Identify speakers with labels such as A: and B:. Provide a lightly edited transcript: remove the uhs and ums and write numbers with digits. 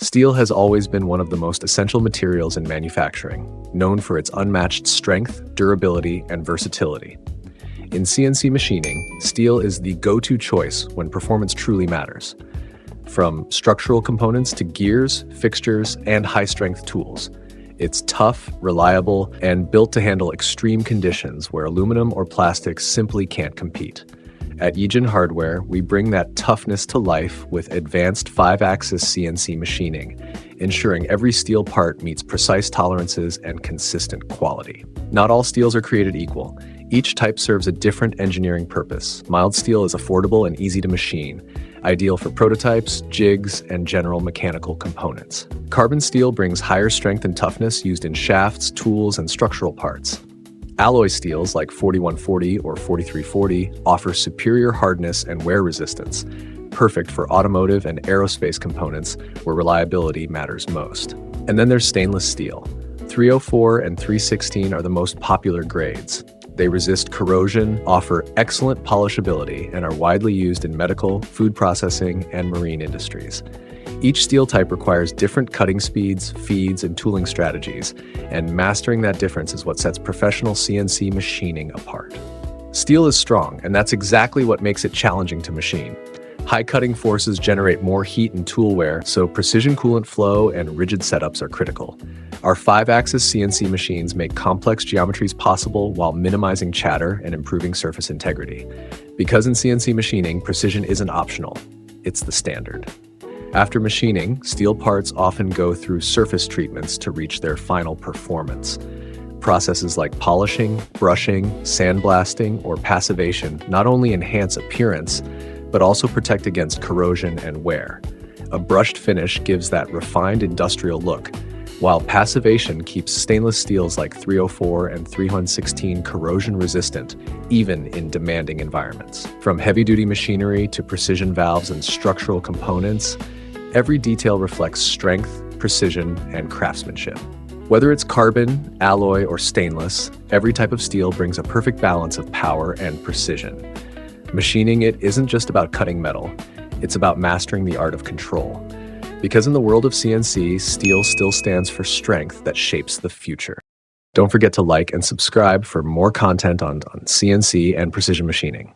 A: Steel has always been one of the most essential materials in manufacturing, known for its unmatched strength, durability, and versatility. In CNC machining, steel is the go-to choice when performance truly matters. From structural components to gears, fixtures, and high-strength tools, it's tough, reliable, and built to handle extreme conditions where aluminum or plastics simply can't compete. At Yijin Hardware, we bring that toughness to life with advanced 5-axis CNC machining, ensuring every steel part meets precise tolerances and consistent quality. Not all steels are created equal. Each type serves a different engineering purpose. Mild steel is affordable and easy to machine, ideal for prototypes, jigs, and general mechanical components. Carbon steel brings higher strength and toughness used in shafts, tools, and structural parts. Alloy steels like 4140 or 4340 offer superior hardness and wear resistance, perfect for automotive and aerospace components where reliability matters most. And then there's stainless steel. 304 and 316 are the most popular grades. They resist corrosion, offer excellent polishability, and are widely used in medical, food processing, and marine industries. Each steel type requires different cutting speeds, feeds, and tooling strategies, and mastering that difference is what sets professional CNC machining apart. Steel is strong, and that's exactly what makes it challenging to machine. High cutting forces generate more heat and tool wear, so precision coolant flow and rigid setups are critical. Our 5-axis CNC machines make complex geometries possible while minimizing chatter and improving surface integrity. Because in CNC machining, precision isn't optional, it's the standard. After machining, steel parts often go through surface treatments to reach their final performance. Processes like polishing, brushing, sandblasting, or passivation not only enhance appearance, but also protect against corrosion and wear. A brushed finish gives that refined industrial look, while passivation keeps stainless steels like 304 and 316 corrosion resistant, even in demanding environments. From heavy-duty machinery to precision valves and structural components, every detail reflects strength, precision, and craftsmanship. Whether it's carbon, alloy, or stainless, every type of steel brings a perfect balance of power and precision. Machining it isn't just about cutting metal, it's about mastering the art of control. Because in the world of CNC, steel still stands for strength that shapes the future. Don't forget to like and subscribe for more content on CNC and precision machining.